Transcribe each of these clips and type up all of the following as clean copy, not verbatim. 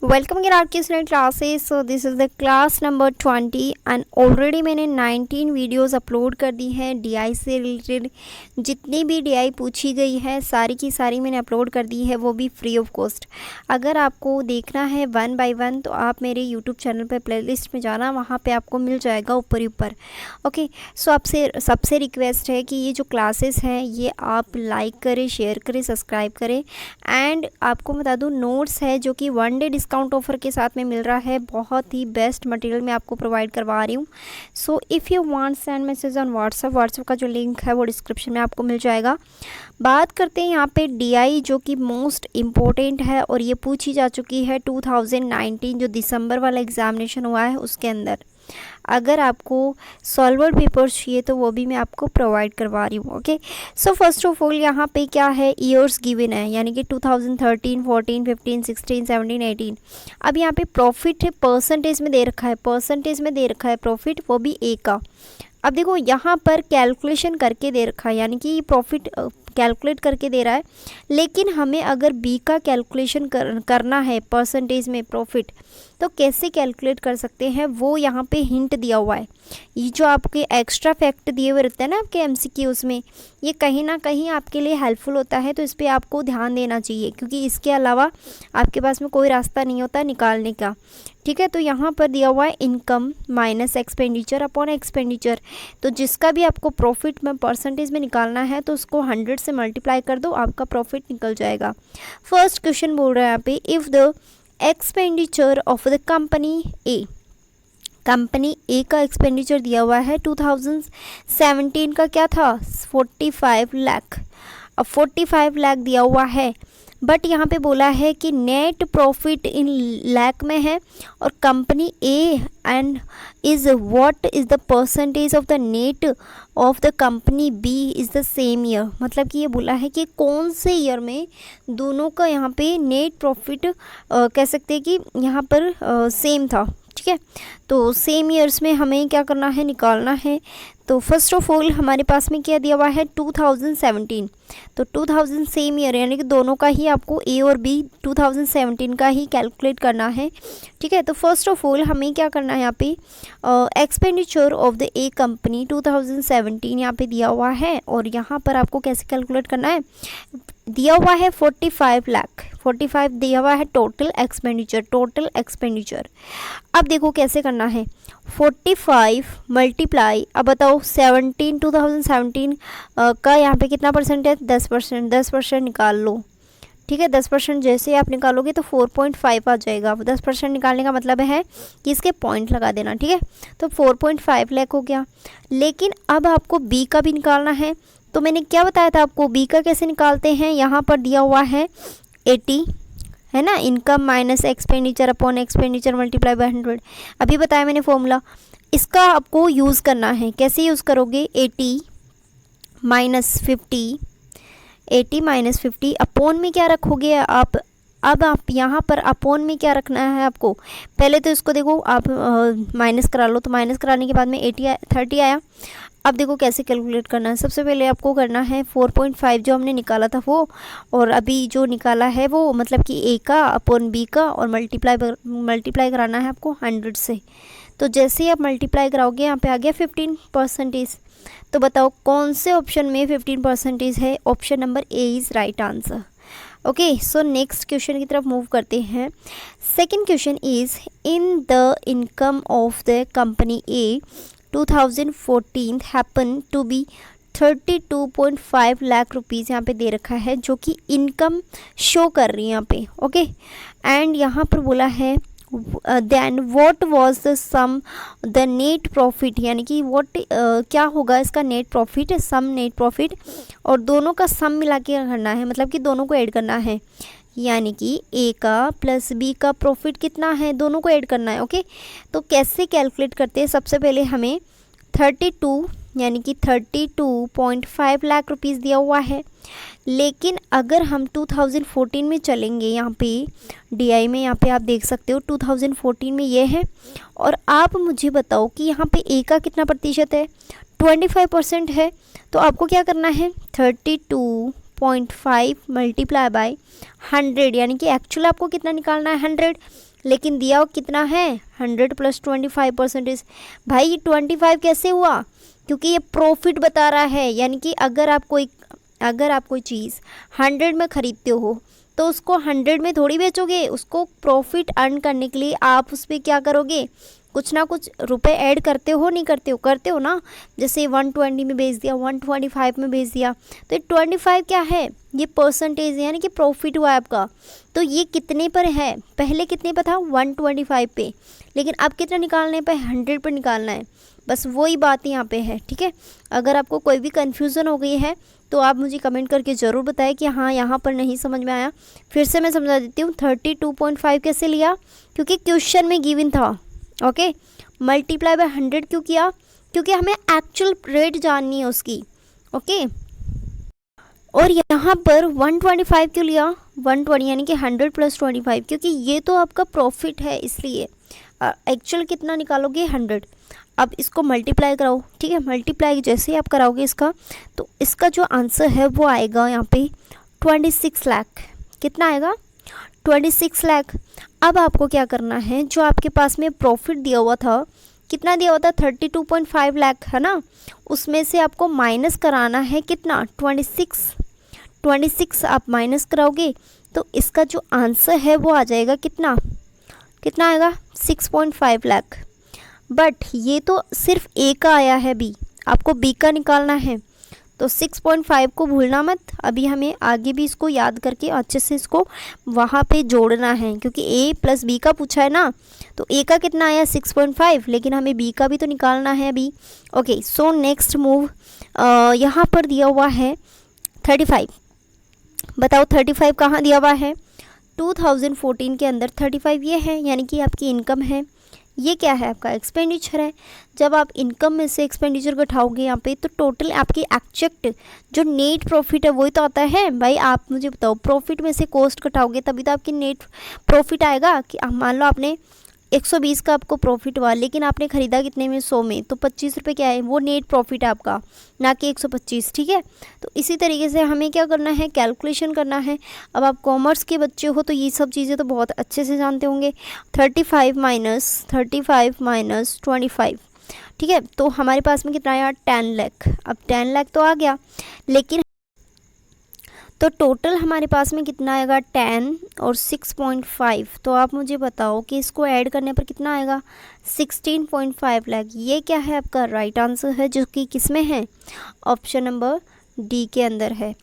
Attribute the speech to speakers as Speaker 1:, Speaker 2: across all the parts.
Speaker 1: Welcome in are के student classes. So this is the class number 20 and already मैंने 19 videos upload कर दी हैं। DI से related जितनी भी डीआई पूछी गई है सारी की सारी मैंने अपलोड कर दी है, वो भी फ्री ऑफ कॉस्ट। अगर आपको देखना है वन बाय वन तो आप मेरे यूट्यूब चैनल पर प्लेलिस्ट में जाना, वहाँ पे आपको मिल जाएगा ऊपर ही ऊपर। ओके, सो आपसे सबसे रिक्वेस्ट है कि ये जो क्लासेस हैं ये आप लाइक करें, शेयर करें, सब्सक्राइब करें। एंड आपको बता दूँ नोट्स है जो कि 1 डे डिस्काउंट ऑफर के साथ में मिल रहा है। बहुत ही बेस्ट मटेरियल मैं आपको प्रोवाइड करवा रही हूँ। So if you want send message on WhatsApp का जो लिंक है वो डिस्क्रिप्शन में आपको मिल जाएगा। बात करते हैं यहाँ पे डीआई जो कि मोस्ट इम्पोर्टेंट है और ये पूछी जा चुकी है 2019 जो दिसंबर वाला एग्जामिनेशन हुआ है उसके अंदर। अगर आपको सॉल्वर पेपर्स चाहिए तो वो भी मैं आपको प्रोवाइड करवा रही हूँ। Okay, so first of all यहाँ पे क्या है, ईयर्स गिवन है यानी कि 2013, 14, 15, 16, 17, 18। अब यहाँ पे प्रॉफिट है परसेंटेज में दे रखा है, प्रॉफिट, वो भी ए का। अब देखो यहाँ पर कैलकुलेशन करके दे रखा है यानी कि प्रॉफिट कैलकुलेट करके दे रहा है, लेकिन हमें अगर बी का कैलकुलेशन करना है परसेंटेज में प्रॉफिट तो कैसे कैलकुलेट कर सकते हैं वो यहाँ पे हिंट दिया हुआ है। ये जो आपके एक्स्ट्रा फैक्ट दिए हुए रहते हैं ना आपके एमसीक्यूज़ में, ये कहीं ना कहीं आपके लिए हेल्पफुल होता है, तो इस पर आपको ध्यान देना चाहिए क्योंकि इसके अलावा आपके पास में कोई रास्ता नहीं होता निकालने का। ठीक है, तो यहाँ पर दिया हुआ है income minus expenditure upon expenditure. तो जिसका भी आपको प्रॉफिट में परसेंटेज में निकालना है तो उसको 100 से मल्टीप्लाई कर दो, आपका प्रॉफिट निकल जाएगा। फर्स्ट क्वेश्चन बोल रहा है यहाँ पे, if the expenditure of the company A का एक्सपेंडिचर दिया हुआ है 2017 का क्या था 45 लाख। अब 45 लाख दिया हुआ है, बट यहाँ पे बोला है कि नेट प्रॉफिट इन लाख में है और company A and is what is the percentage of the net of the company B is the same year. मतलब कि ये बोला है कि कौन से ईयर में दोनों का यहाँ पे नेट प्रॉफिट कह सकते हैं कि यहाँ पर सेम था। ठीक है, तो सेम ईयर्स में हमें क्या करना है, निकालना है। तो फर्स्ट ऑफ ऑल हमारे पास में क्या दिया हुआ है 2017, तो 2000 सेम ईयर यानी कि दोनों का ही आपको ए और बी 2017 का ही कैलकुलेट करना है। ठीक है, तो फर्स्ट ऑफ ऑल हमें क्या करना है, यहाँ पे expenditure of the A company 2017 यहाँ पे दिया हुआ है और यहाँ पर आपको कैसे कैलकुलेट करना है, दिया हुआ है 45 लाख, 45 दिया हुआ है टोटल एक्सपेंडिचर। अब देखो कैसे करना है, 45 मल्टीप्लाई, अब बताओ 2017 का यहाँ पे कितना परसेंट है 10%, 10% निकाल लो। ठीक है, 10% जैसे आप निकालोगे तो 4.5 आ जाएगा। 10% निकालने का मतलब है कि इसके पॉइंट लगा देना। ठीक है, तो 4.5 लाख हो गया। लेकिन अब आपको बी का भी निकालना है, तो मैंने क्या बताया था आपको बी का कैसे निकालते हैं, यहाँ पर दिया हुआ है 80 है ना, income minus expenditure upon expenditure multiply by 100। अभी बताया मैंने फॉर्मूला, इसका आपको यूज़ करना है। कैसे यूज़ करोगे, 80 माइनस 50 अपॉन में क्या रखोगे आप। अब आप यहाँ पर अपॉन में क्या रखना है आपको, पहले तो इसको देखो आप माइनस करा लो, तो माइनस कराने के बाद में 30 आया। अब देखो कैसे कैलकुलेट करना है, सबसे पहले आपको करना है 4.5 जो हमने निकाला था वो, और अभी जो निकाला है वो मतलब कि ए का अपॉन बी का, और मल्टीप्लाई कराना है आपको 100 से। तो जैसे ही आप मल्टीप्लाई कराओगे यहाँ पे आ गया 15%। तो बताओ कौन से ऑप्शन में 15% है, option number A is right answer. Okay, so next question की तरफ मूव करते हैं। Second question is, in the income of the company A 2014 happen to be 32.5 lakh rupees यहाँ पे दे रखा है, जो कि इनकम शो कर रही है यहाँ पे। ओके, एंड यहाँ पर बोला है then what was the sum the net profit, यानी कि व्हाट क्या होगा इसका net profit, sum net profit, और दोनों का सम मिला के करना है, मतलब कि दोनों को ऐड करना है, यानी कि ए का प्लस बी का प्रॉफिट कितना है, दोनों को ऐड करना है। ओके, तो कैसे कैलकुलेट करते हैं, सबसे पहले हमें 32 यानी कि 32.5 लाख रुपीज़ दिया हुआ है। लेकिन अगर हम 2014 में चलेंगे, यहाँ पे डीआई में यहाँ पे आप देख सकते हो 2014 में ये है, और आप मुझे बताओ कि यहाँ पे ए का कितना प्रतिशत है, 25% है। तो आपको क्या करना है, 32 26.5 मल्टीप्लाई बाय 100, यानी कि एक्चुअल आपको कितना निकालना है 100, लेकिन दिया हुआ कितना है 100 प्लस 25%। भाई ये 25 कैसे हुआ, क्योंकि ये प्रॉफिट बता रहा है, यानी कि अगर आप कोई चीज़ 100 में ख़रीदते हो तो उसको 100 में थोड़ी बेचोगे, उसको प्रॉफिट अर्न करने के लिए आप उस पर क्या करोगे, कुछ ना कुछ रुपए ऐड करते हो, नहीं करते हो ना। जैसे 120 में बेच दिया, 125 में बेच दिया, तो 25 क्या है, ये परसेंटेज यानी कि प्रॉफिट हुआ है आपका। तो ये कितने पर है, पहले कितने पर था 125 पे, लेकिन अब कितना निकालने पे 100 पर निकालना है। बस वही बात यहाँ पे है, ठीक है। अगर आपको कोई भी कन्फ्यूज़न हो गई है तो आप मुझे कमेंट करके ज़रूर बताएं कि हाँ यहाँ पर नहीं समझ में आया। फिर से मैं समझा देती हूँ, 32.5 कैसे लिया, क्योंकि क्वेश्चन में गिवन था। ओके, मल्टीप्लाई बाय 100 क्यों किया, क्योंकि हमें एक्चुअल रेट जाननी है उसकी। ओके, और यहाँ पर 125 क्यों लिया, 120 यानी कि 100 प्लस 25, क्योंकि ये तो आपका प्रॉफिट है, इसलिए एक्चुअल कितना निकालोगे 100। अब इसको मल्टीप्लाई कराओ, ठीक है। मल्टीप्लाई जैसे ही आप कराओगे इसका, तो इसका जो आंसर है वो आएगा यहाँ पे 26 लाख। कितना आएगा 26 लाख। अब आपको क्या करना है, जो आपके पास में प्रॉफिट दिया हुआ था, कितना दिया हुआ था 32.5 लाख है ना, उसमें से आपको माइनस कराना है कितना 26 आप माइनस कराओगे तो इसका जो आंसर है वो आ जाएगा कितना आएगा 6.5 लाख। बट ये तो सिर्फ ए का आया है, बी आपको बी का निकालना है, तो 6.5 को भूलना मत। अभी हमें आगे भी इसको याद करके अच्छे से इसको वहाँ पे जोड़ना है, क्योंकि ए प्लस बी का पूछा है ना, तो ए का कितना आया 6.5, लेकिन हमें बी का भी तो निकालना है अभी। ओके, सो नेक्स्ट मूव, यहाँ पर दिया हुआ है 35। बताओ 35 कहाँ दिया हुआ है, 2014 के अंदर 35 ये है, यानी कि आपकी इनकम है। ये क्या है, आपका एक्सपेंडिचर है। जब आप इनकम में से एक्सपेंडिचर घटाओगे यहाँ पे, तो टोटल आपकी एक्चुअल जो नेट प्रॉफिट है वही तो आता है। भाई आप मुझे बताओ, प्रॉफिट में से कॉस्ट घटाओगे तभी तो आपकी नेट प्रॉफिट आएगा। कि मान लो आपने 120 का आपको प्रॉफिट हुआ, लेकिन आपने ख़रीदा कितने में 100 में, तो 25 रुपये क्या है, वो नेट प्रॉफिट है आपका, ना कि 125, ठीक है। तो इसी तरीके से हमें क्या करना है, कैलकुलेशन करना है। अब आप कॉमर्स के बच्चे हो तो ये सब चीज़ें तो बहुत अच्छे से जानते होंगे। 35 माइनस 25, ठीक है। तो हमारे पास में कितना आया 10 लाख। अब 10 लाख तो आ गया, लेकिन तो टोटल हमारे पास में कितना आएगा 10 और 6.5। तो आप मुझे बताओ कि इसको ऐड करने पर कितना आएगा 16.5 लाख। ये क्या है, आपका राइट आंसर है, जो कि किस में है, ऑप्शन नंबर डी के अंदर है।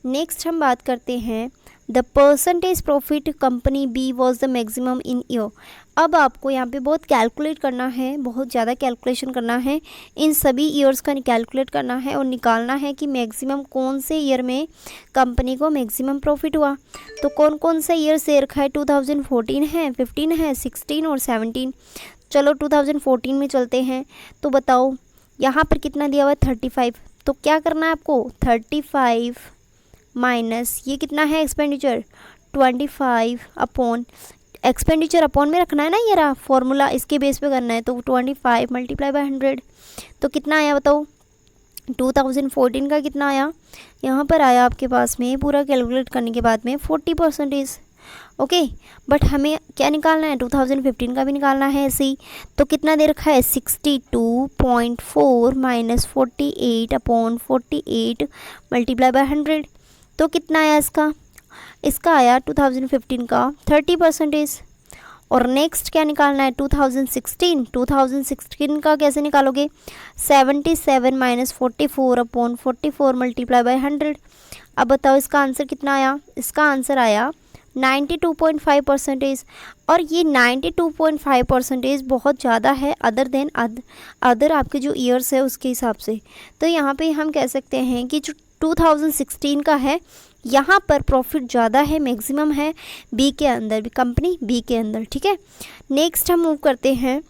Speaker 1: नेक्स्ट हम बात करते हैं, the percentage profit company B was the maximum in year. अब आपको यहाँ पे बहुत कैलकुलेट करना है, बहुत ज़्यादा कैलकुलेशन करना है, इन सभी ईयर्स का कैलकुलेट करना है और निकालना है कि मैक्सिमम कौन से ईयर में कंपनी को मैक्सिमम प्रॉफिट हुआ। तो कौन कौन सा ईयर से रखा है, 2014 है, 15 है, 16 और 17। चलो 2014 में चलते हैं। तो बताओ यहाँ पर कितना दिया हुआ है 35। तो क्या करना है आपको, 35 माइनस ये कितना है एक्सपेंडिचर 25 अपॉन, एक्सपेंडिचर अपॉन में रखना है ना, ये रहा फॉर्मूला, इसके बेस पे करना है। तो 25 मल्टीप्लाई बाय 100, तो कितना आया बताओ 2014 का कितना आया, यहाँ पर आया आपके पास में पूरा कैलकुलेट करने के बाद में 40%। ओके, बट हमें क्या निकालना है 2015 का भी निकालना है ऐसे ही। तो कितना दे रखा है 62.4 माइनस 48 अपॉन 48 मल्टीप्लाई बाय 100। तो कितना आया इसका आया 2015 का 30%। और नेक्स्ट क्या निकालना है 2016 का कैसे निकालोगे, 77 माइनस 44 अपॉन 44 मल्टीप्लाई बाय 100। अब बताओ इसका आंसर कितना आया, इसका आंसर आया 92.5%। और ये 92.5% बहुत ज़्यादा है अदर देन अदर आपके जो ईयर्स है उसके हिसाब से। तो यहाँ पे हम कह सकते हैं कि जो 2016 का है, यहाँ पर प्रॉफिट ज़्यादा है, मैक्सिमम है बी के अंदर, भी कंपनी बी के अंदर, ठीक है। नेक्स्ट हम मूव करते हैं,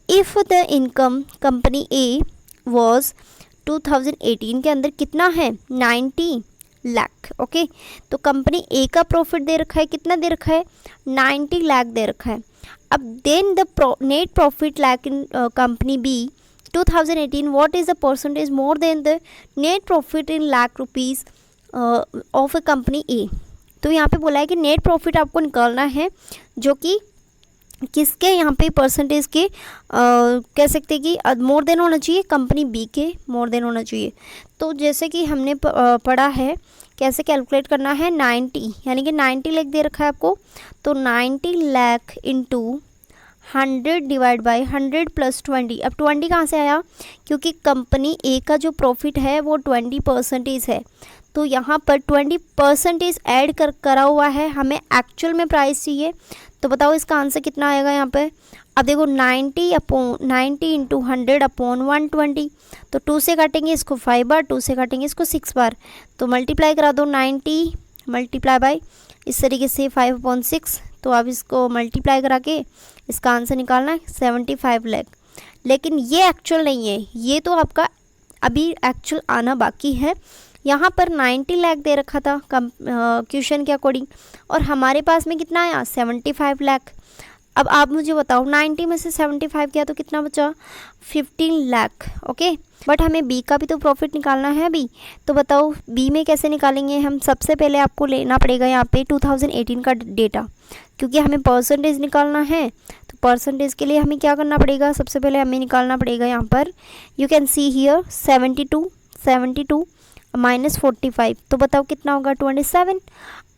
Speaker 1: if the income company A was 2018 के अंदर कितना है 90 लाख। ओके, तो कंपनी ए का प्रॉफिट दे रखा है, कितना दे रखा है 90 लाख दे रखा है। अब then the net profit lakh in company B 2018 what is the percentage more than the net profit in lakh rupees of a company A. तो यहाँ पे बोला है कि नेट प्रॉफिट आपको निकालना है जो कि किसके यहाँ पे परसेंटेज के कह सकते हैं कि मोर देन होना चाहिए, कंपनी बी के मोर देन होना चाहिए। तो जैसे कि हमने पढ़ा है कैसे कैलकुलेट करना है, 90 यानी कि 90 लाख दे रखा है आपको, तो 90 lakh into 100 divide by 100 plus 20। अब 20 कहाँ से आया, क्योंकि कंपनी ए का जो प्रॉफिट है वो 20% है, तो यहाँ पर 20% ऐड करा हुआ है, हमें एक्चुअल में प्राइस चाहिए। तो बताओ इसका आंसर कितना आएगा यहाँ पे। अब देखो 90 इंटू 100 अपॉन 120, तो 2 से काटेंगे इसको 5 बार, 2 से काटेंगे इसको 6 बार, तो मल्टीप्लाई करा दो 90 मल्टीप्लाई बाई इस तरीके से 5/6। तो अब इसको मल्टीप्लाई करा के इसका आंसर निकालना है 75 लाख। लेकिन ये एक्चुअल नहीं है, ये तो आपका अभी एक्चुअल आना बाकी है। यहाँ पर 90 लाख दे रखा था क्वेश्चन के अकॉर्डिंग, और हमारे पास में कितना आया 75 लाख। अब आप मुझे बताओ 90 में से 75 किया तो कितना बचा 15 लाख। ओके, बट हमें बी का भी तो प्रॉफिट निकालना है अभी। तो बताओ बी में कैसे निकालेंगे हम। सबसे पहले आपको लेना पड़ेगा यहाँ पे 2018 का डेटा, क्योंकि हमें परसेंटेज निकालना है। तो परसेंटेज के लिए हमें क्या करना पड़ेगा, सबसे पहले हमें निकालना पड़ेगा यहाँ पर, you can see here 72 minus 45, तो बताओ कितना होगा 27।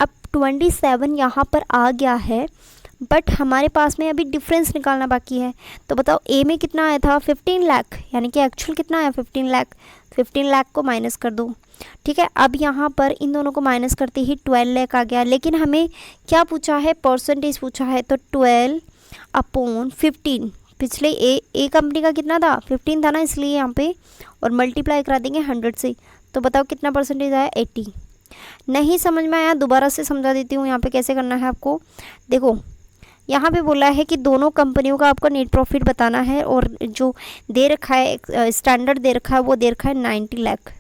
Speaker 1: अब 27 यहाँ पर आ गया है, बट हमारे पास में अभी डिफरेंस निकालना बाकी है। तो बताओ ए में कितना आया था 15 लाख, यानी कि एक्चुअल कितना आया 15 लाख। 15 लाख को माइनस कर दो, ठीक है। अब यहाँ पर इन दोनों को माइनस करते ही 12 लाख आ गया, लेकिन हमें क्या पूछा है, परसेंटेज पूछा है। तो 12 अपॉन 15, पिछले ए कंपनी का कितना था 15 था ना, इसलिए यहाँ पे, और मल्टीप्लाई करा देंगे 100 से। तो बताओ कितना परसेंटेज आया 80। नहीं समझ में आया, दोबारा से समझा देती हूँ यहाँ पे कैसे करना है आपको। देखो यहाँ पे बोला है कि दोनों कंपनियों का आपको नेट प्रॉफिट बताना है, और जो दे रखा है स्टैंडर्ड दे रखा है वो दे रखा है 90 लाख।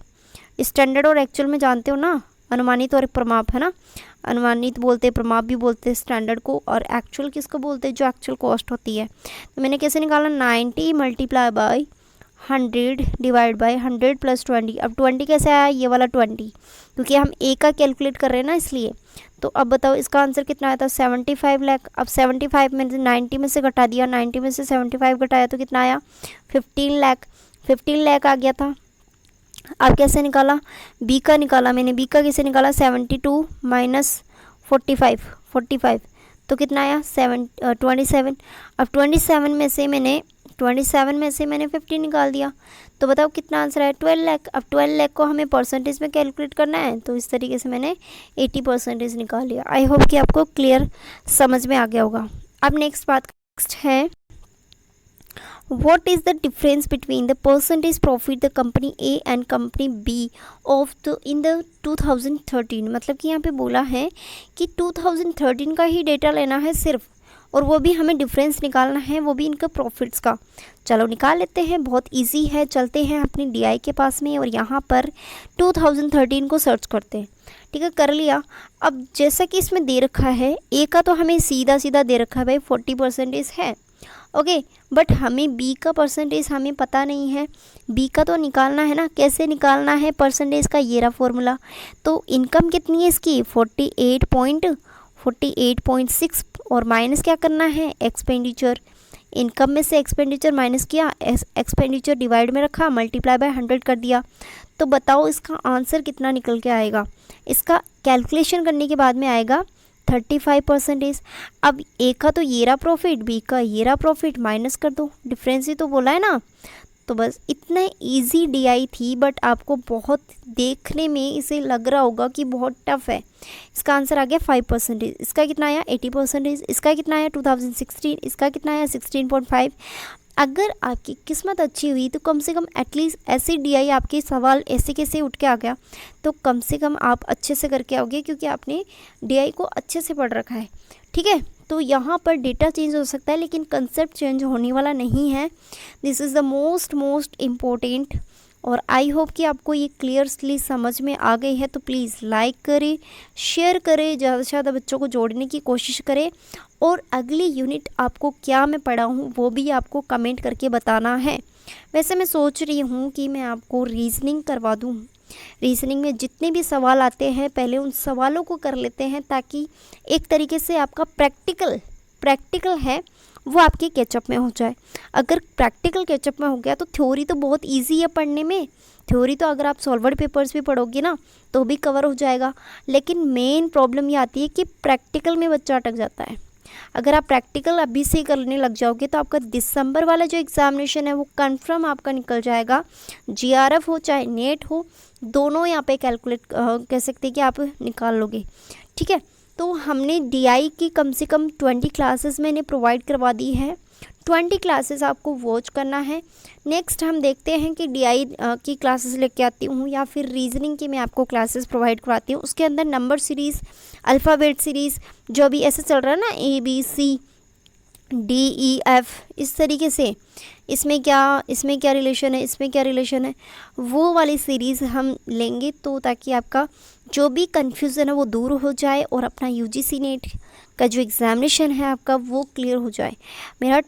Speaker 1: स्टैंडर्ड और एक्चुअल में जानते हो ना, अनुमानित और प्रमाप है ना। अनुमानित बोलते हैं, प्रमाप भी बोलते हैं स्टैंडर्ड को, और एक्चुअल किसको बोलते हैं, जो एक्चुअल कॉस्ट होती है। तो मैंने कैसे निकाला 90 multiply by 100 divide by 100 plus 20। अब 20 कैसे आया, ये वाला 20, क्योंकि हम ए का कैलकुलेट कर रहे हैं ना इसलिए। तो अब बताओ इसका आंसर कितना आया था 75 लाख। अब 75 में 90 में से घटा दिया, 90 में से 75 घटाया तो कितना आया 15 लाख। 15 लाख आ गया था। अब कैसे निकाला, बी का निकाला मैंने। बी का कैसे निकाला 72 माइनस 45, तो कितना आया 27। अब 27 में से मैंने 50 निकाल दिया, तो बताओ कितना आंसर है 12 लाख। अब 12 लाख को हमें परसेंटेज में कैलकुलेट करना है, तो इस तरीके से मैंने 80% निकाल लिया। आई होप कि आपको क्लियर समझ में आ गया होगा। अब नेक्स्ट है, what is the difference between the percentage profit the company A and company B of the in the 2013। मतलब कि यहाँ पे बोला है कि 2013 का ही डेटा लेना है सिर्फ, और वो भी हमें डिफरेंस निकालना है, वो भी इनका प्रॉफिट्स का। चलो निकाल लेते हैं, बहुत इजी है। चलते हैं अपनी DI के पास में, और यहाँ पर 2013 को सर्च करते हैं। ठीक है, कर लिया। अब जैसा कि इसमें दे रखा है, ए का तो हमें सीधा दे रखा है भाई 40% है, ओके, बट हमें बी का परसेंटेज हमें पता नहीं है। बी का तो निकालना है ना, कैसे निकालना है परसेंटेज का, ये रहा फॉर्मूला। तो इनकम कितनी है इसकी 48.6, और माइनस क्या करना है एक्सपेंडिचर। इनकम में से एक्सपेंडिचर माइनस किया, एक्सपेंडिचर डिवाइड में रखा, मल्टीप्लाई बाय 100 कर दिया। तो बताओ इसका आंसर कितना निकल के आएगा। इसका कैलकुलेशन करने के बाद में आएगा 35%। अब ए का तो ये रहा प्रॉफिट, बी का ये रहा प्रॉफिट, माइनस कर दो, डिफरेंस ही तो बोला है ना। तो बस इतना इजी DI थी, बट आपको बहुत देखने में इसे लग रहा होगा कि बहुत टफ है। इसका आंसर आ गया 5%। इसका कितना आया 80%। इसका कितना आया 2016। इसका कितना आया 16.5। अगर आपकी किस्मत अच्छी हुई तो कम से कम एटलीस्ट ऐसे DI आपके सवाल ऐसे कैसे उठ के आ गया, तो कम से कम आप अच्छे से करके आओगे, क्योंकि आपने DI को अच्छे से पढ़ रखा है। ठीक है, तो यहाँ पर डेटा चेंज हो सकता है, लेकिन कंसेप्ट चेंज होने वाला नहीं है। This is the most important, और आई होप कि आपको ये क्लियरली समझ में आ गई है। तो प्लीज़ लाइक करें, शेयर करें, ज़्यादा से ज़्यादा बच्चों को जोड़ने की कोशिश करें, और अगली यूनिट आपको क्या मैं पढ़ाऊँ वो भी आपको कमेंट करके बताना है। वैसे मैं सोच रही हूँ कि मैं आपको रीजनिंग करवा दूँ, रीजनिंग में जितने भी सवाल आते हैं पहले उन सवालों को कर लेते हैं, ताकि एक तरीके से आपका प्रैक्टिकल है वो आपके कैचअप में हो जाए। अगर प्रैक्टिकल कैचअप में हो गया तो थ्योरी तो बहुत इजी है पढ़ने में। थ्योरी तो अगर आप सॉल्वर्ड पेपर्स भी पढ़ोगे ना तो भी कवर हो जाएगा, लेकिन मेन प्रॉब्लम ये आती है कि प्रैक्टिकल में बच्चा अटक जाता है। अगर आप प्रैक्टिकल अभी से करने लग जाओगे तो आपका दिसंबर वाला जो एग्ज़ामिनेशन है वो कंफर्म आपका निकल जाएगा। जीआरएफ हो चाहे नेट हो, दोनों यहाँ पे कैलकुलेट कह सकते हैं कि आप निकाल लोगे। ठीक है, तो हमने डीआई की कम से कम 20 क्लासेस मैंने प्रोवाइड करवा दी है। 20 क्लासेस आपको वॉच करना है। नेक्स्ट हम देखते हैं कि डीआई की क्लासेस लेके आती हूँ या फिर रीजनिंग की मैं आपको क्लासेस प्रोवाइड करवाती हूँ। उसके अंदर नंबर सीरीज़, अल्फ़ाबेट सीरीज़, जो अभी ऐसे चल रहा है ना ABC DEF, इस तरीके से इसमें क्या रिलेशन है, इसमें क्या रिलेशन है, वो वाली सीरीज़ हम लेंगे, तो ताकि आपका जो भी कन्फ्यूज़न है वो दूर हो जाए और अपना UGC नेट का जो एग्ज़ामिनेशन है आपका वो क्लियर हो जाए। मेरा